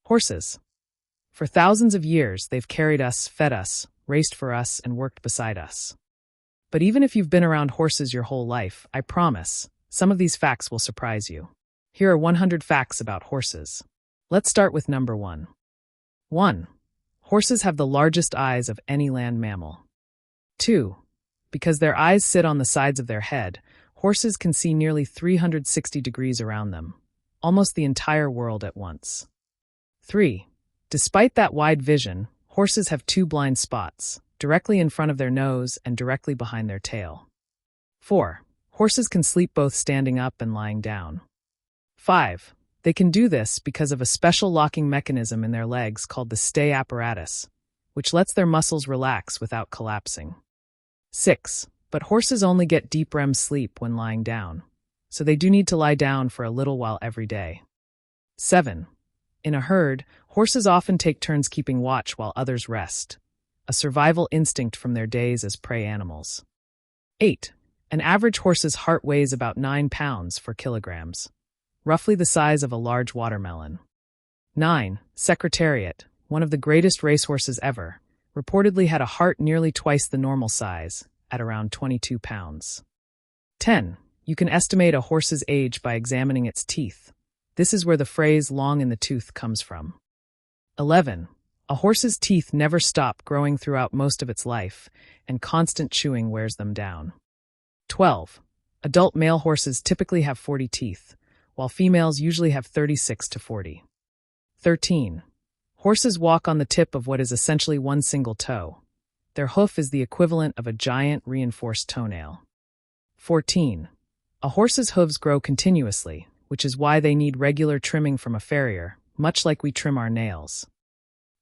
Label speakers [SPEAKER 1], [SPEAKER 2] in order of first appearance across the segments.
[SPEAKER 1] Horses. For thousands of years, they've carried us, fed us, raced for us, and worked beside us. But even if you've been around horses your whole life, I promise, some of these facts will surprise you. Here are 100 facts about horses. Let's start with number 1. 1. Horses have the largest eyes of any land mammal. 2. Because their eyes sit on the sides of their head, horses can see nearly 360 degrees around them, almost the entire world at once. 3. Despite that wide vision, horses have 2 blind spots, directly in front of their nose and directly behind their tail. 4. Horses can sleep both standing up and lying down. 5. They can do this because of a special locking mechanism in their legs called the stay apparatus, which lets their muscles relax without collapsing. 6. But horses only get deep REM sleep when lying down, so they do need to lie down for a little while every day. 7. In a herd, horses often take turns keeping watch while others rest, a survival instinct from their days as prey animals. 8. An average horse's heart weighs about 9 pounds for kilograms, roughly the size of a large watermelon. 9. Secretariat, one of the greatest racehorses ever, reportedly had a heart nearly twice the normal size, at around 22 pounds. 10. You can estimate a horse's age by examining its teeth. This is where the phrase long in the tooth comes from. 11. A horse's teeth never stop growing throughout most of its life, and constant chewing wears them down. 12. Adult male horses typically have 40 teeth, while females usually have 36 to 40. 13. Horses walk on the tip of what is essentially one single toe. Their hoof is the equivalent of a giant reinforced toenail. 14. A horse's hooves grow continuously, which is why they need regular trimming from a farrier, much like we trim our nails.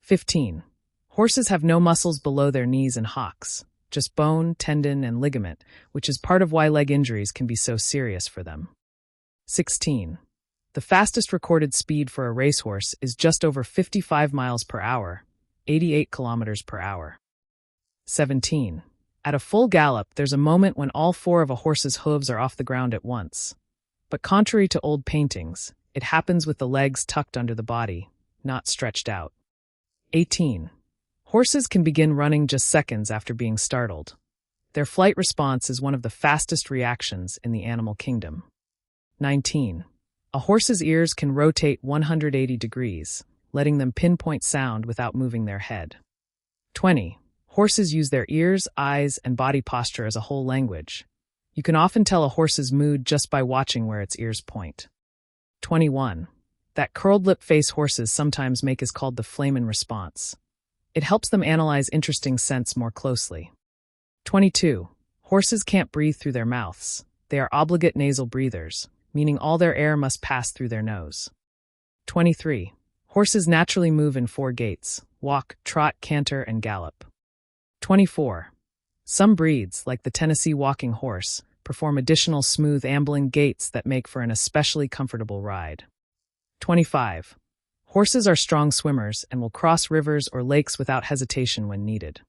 [SPEAKER 1] 15. Horses have no muscles below their knees and hocks, just bone, tendon, and ligament, which is part of why leg injuries can be so serious for them. 16. The fastest recorded speed for a racehorse is just over 55 miles per hour, 88 kilometers per hour. 17. At a full gallop, there's a moment when all 4 of a horse's hooves are off the ground at once. But contrary to old paintings, it happens with the legs tucked under the body, not stretched out. 18. Horses can begin running just seconds after being startled. Their flight response is one of the fastest reactions in the animal kingdom. 19. A horse's ears can rotate 180 degrees, letting them pinpoint sound without moving their head. 20. Horses use their ears, eyes, and body posture as a whole language. You can often tell a horse's mood just by watching where its ears point. 21. That curled lip face horses sometimes make is called the flamen response. It helps them analyze interesting scents more closely. 22. Horses can't breathe through their mouths. They are obligate nasal breathers, meaning all their air must pass through their nose. 23. Horses naturally move in 4 gaits: walk, trot, canter, and gallop. 24. Some breeds, like the Tennessee walking horse, perform additional smooth ambling gaits that make for an especially comfortable ride. 25. Horses are strong swimmers and will cross rivers or lakes without hesitation when needed.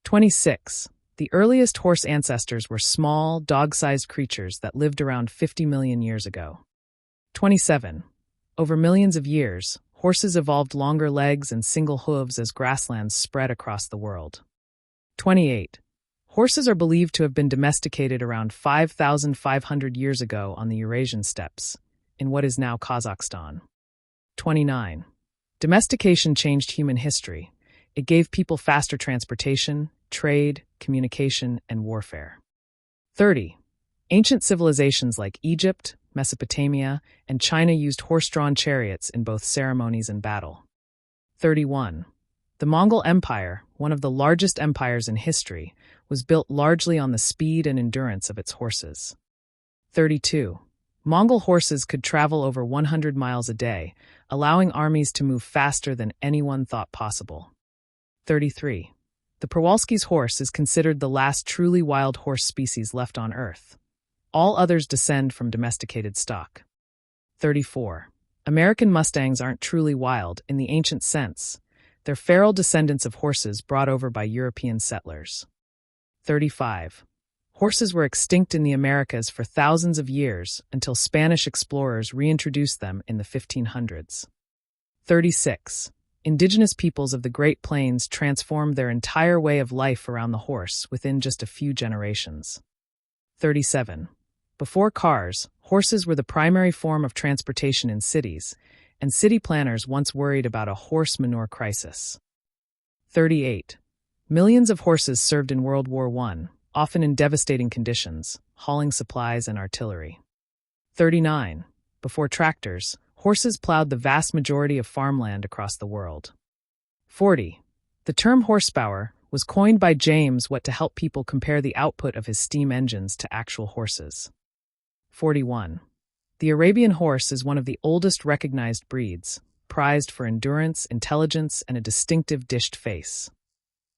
[SPEAKER 1] 26. The earliest horse ancestors were small, dog-sized creatures that lived around 50 million years ago. 27. Over millions of years, horses evolved longer legs and single hooves as grasslands spread across the world. 28. Horses are believed to have been domesticated around 5,500 years ago on the Eurasian steppes, in what is now Kazakhstan. 29. Domestication changed human history. It gave people faster transportation, trade, communication, and warfare. 30. Ancient civilizations like Egypt, Mesopotamia, and China used horse-drawn chariots in both ceremonies and battle. 31. The Mongol Empire, one of the largest empires in history, was built largely on the speed and endurance of its horses. 32. Mongol horses could travel over 100 miles a day, allowing armies to move faster than anyone thought possible. 33. The Przewalski's horse is considered the last truly wild horse species left on Earth. All others descend from domesticated stock. 34. American Mustangs aren't truly wild in the ancient sense. They're feral descendants of horses brought over by European settlers. 35. Horses were extinct in the Americas for thousands of years until Spanish explorers reintroduced them in the 1500s. 36. Indigenous peoples of the Great Plains transformed their entire way of life around the horse within just a few generations. 37. Before cars, horses were the primary form of transportation in cities, and city planners once worried about a horse manure crisis. 38. Millions of horses served in World War I, often in devastating conditions, hauling supplies and artillery. 39. Before tractors, horses plowed the vast majority of farmland across the world. 40. The term horsepower was coined by James Watt to help people compare the output of his steam engines to actual horses. 41. The Arabian horse is one of the oldest recognized breeds, prized for endurance, intelligence, and a distinctive dished face.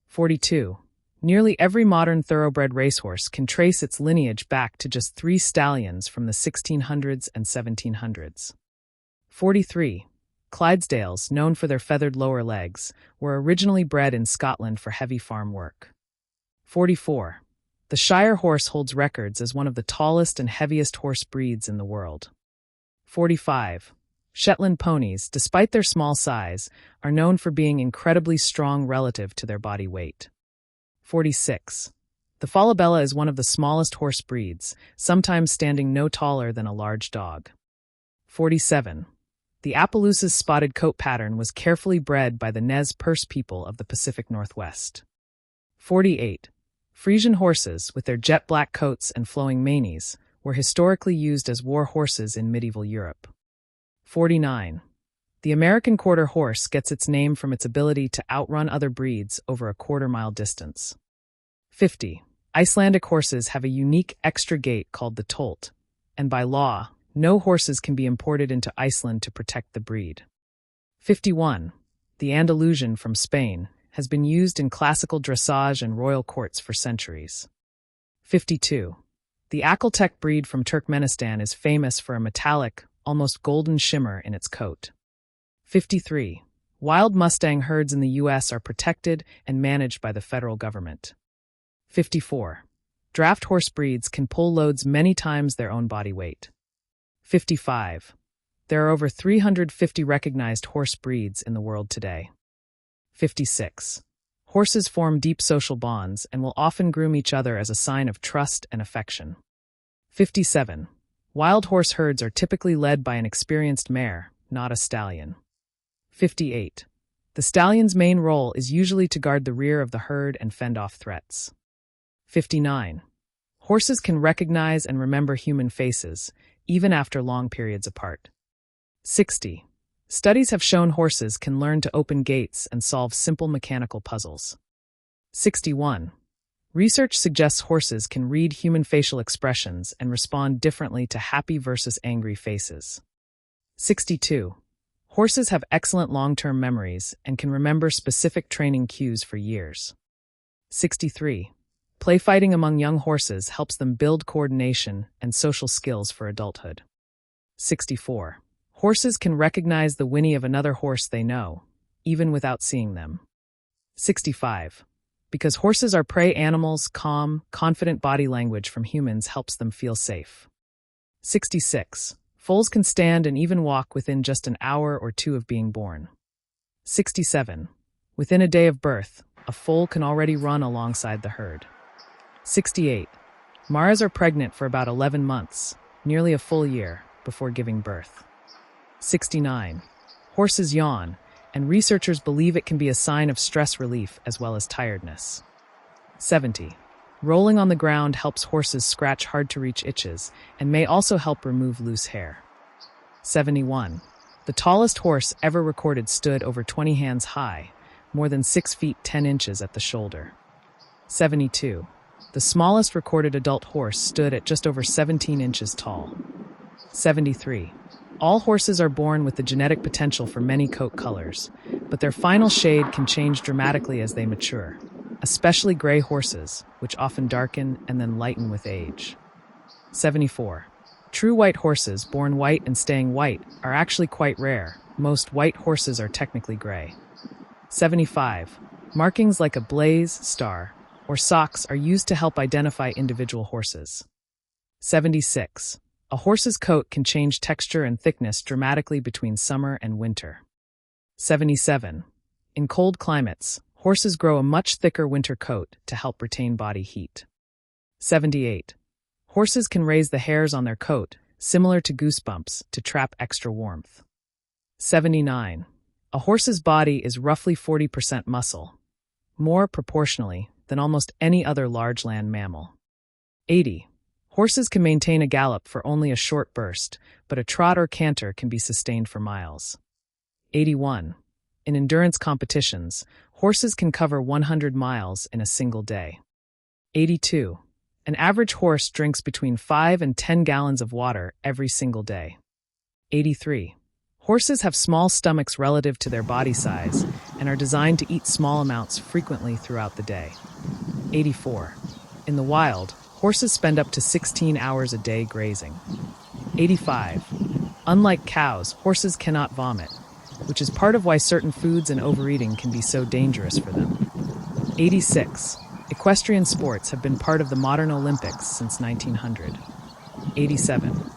[SPEAKER 1] 42. Nearly every modern thoroughbred racehorse can trace its lineage back to just 3 stallions from the 1600s and 1700s. 43. Clydesdales, known for their feathered lower legs, were originally bred in Scotland for heavy farm work. 44. The Shire horse holds records as one of the tallest and heaviest horse breeds in the world. 45. Shetland ponies, despite their small size, are known for being incredibly strong relative to their body weight. 46. The Falabella is one of the smallest horse breeds, sometimes standing no taller than a large dog. 47. The Appaloosa's spotted coat pattern was carefully bred by the Nez Perce people of the Pacific Northwest. 48. Frisian horses, with their jet-black coats and flowing manes, were historically used as war horses in medieval Europe. 49. The American quarter horse gets its name from its ability to outrun other breeds over a quarter-mile distance. 50. Icelandic horses have a unique extra gait called the tolt, and by law, no horses can be imported into Iceland to protect the breed. 51. The Andalusian from Spain has been used in classical dressage and royal courts for centuries. 52. The Akeltek breed from Turkmenistan is famous for a metallic, almost golden shimmer in its coat. 53. Wild Mustang herds in the U.S. are protected and managed by the federal government. 54. Draft horse breeds can pull loads many times their own body weight. 55. There are over 350 recognized horse breeds in the world today. 56. Horses form deep social bonds and will often groom each other as a sign of trust and affection. 57. Wild horse herds are typically led by an experienced mare, not a stallion. 58. The stallion's main role is usually to guard the rear of the herd and fend off threats. 59. Horses can recognize and remember human faces, even after long periods apart. 60. Studies have shown horses can learn to open gates and solve simple mechanical puzzles. 61. Research suggests horses can read human facial expressions and respond differently to happy versus angry faces. 62. Horses have excellent long-term memories and can remember specific training cues for years. 63. Play fighting among young horses helps them build coordination and social skills for adulthood. 64. Horses can recognize the whinny of another horse they know, even without seeing them. 65. Because horses are prey animals, calm, confident body language from humans helps them feel safe. 66. Foals can stand and even walk within just an hour or 2 of being born. 67. Within a day of birth, a foal can already run alongside the herd. 68. Maras are pregnant for about 11 months, nearly a full year, before giving birth. 69. Horses yawn, and researchers believe it can be a sign of stress relief as well as tiredness. 70. Rolling on the ground helps horses scratch hard-to-reach itches and may also help remove loose hair. 71. The tallest horse ever recorded stood over 20 hands high, more than 6 feet 10 inches at the shoulder. 72. The smallest recorded adult horse stood at just over 17 inches tall. 73. All horses are born with the genetic potential for many coat colors, but their final shade can change dramatically as they mature, especially gray horses, which often darken and then lighten with age. 74. True white horses, born white and staying white, are actually quite rare. Most white horses are technically gray. 75. Markings like a blaze, star, or socks are used to help identify individual horses. 76. A horse's coat can change texture and thickness dramatically between summer and winter. 77. In cold climates, horses grow a much thicker winter coat to help retain body heat. 78. Horses can raise the hairs on their coat, similar to goosebumps, to trap extra warmth. 79. A horse's body is roughly 40% muscle, more proportionally than almost any other large land mammal. 80. Horses can maintain a gallop for only a short burst, but a trot or canter can be sustained for miles. 81. In endurance competitions, horses can cover 100 miles in a single day. 82. An average horse drinks between 5 and 10 gallons of water every single day. 83. Horses have small stomachs relative to their body size and are designed to eat small amounts frequently throughout the day. 84. In the wild, horses spend up to 16 hours a day grazing. 85. Unlike cows, horses cannot vomit, which is part of why certain foods and overeating can be so dangerous for them. 86. Equestrian sports have been part of the modern Olympics since 1900. 87.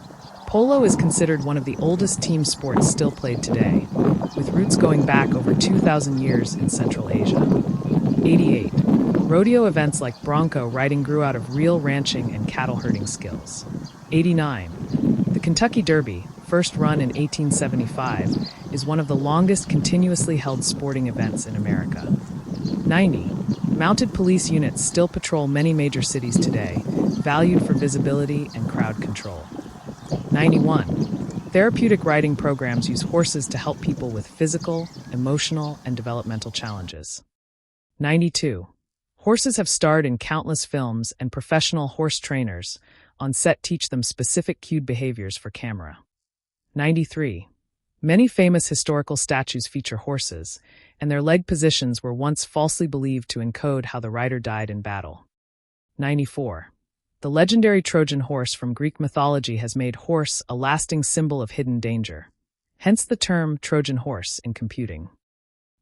[SPEAKER 1] Polo is considered one of the oldest team sports still played today, with roots going back over 2,000 years in Central Asia. 88. Rodeo events like bronco riding grew out of real ranching and cattle herding skills. 89. The Kentucky Derby, first run in 1875, is one of the longest continuously held sporting events in America. 90. Mounted police units still patrol many major cities today, valued for visibility and crowd control. 91. Therapeutic riding programs use horses to help people with physical, emotional, and developmental challenges. 92. Horses have starred in countless films, and professional horse trainers on set teach them specific cued behaviors for camera. 93. Many famous historical statues feature horses, and their leg positions were once falsely believed to encode how the rider died in battle. 94. The legendary Trojan horse from Greek mythology has made horse a lasting symbol of hidden danger, hence the term Trojan horse in computing.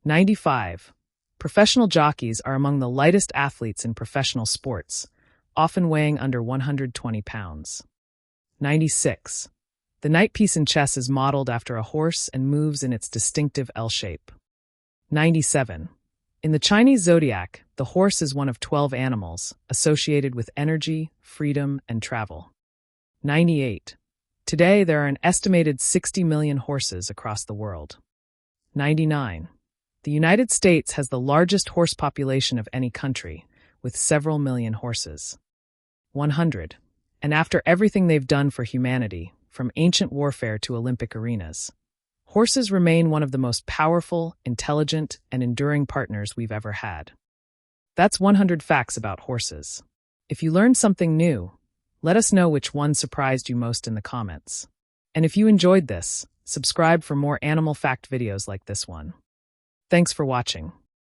[SPEAKER 1] 95. Professional jockeys are among the lightest athletes in professional sports, often weighing under 120 pounds. 96. The knight piece in chess is modeled after a horse and moves in its distinctive L shape. 97. In the Chinese zodiac, the horse is one of 12 animals associated with energy, freedom, and travel. 98. Today, there are an estimated 60 million horses across the world. 99. The United States has the largest horse population of any country, with several million horses. 100. And after everything they've done for humanity, from ancient warfare to Olympic arenas, horses remain one of the most powerful, intelligent, and enduring partners we've ever had. That's 100 facts about horses. If you learned something new, let us know which one surprised you most in the comments. And if you enjoyed this, subscribe for more animal fact videos like this one. Thanks for watching.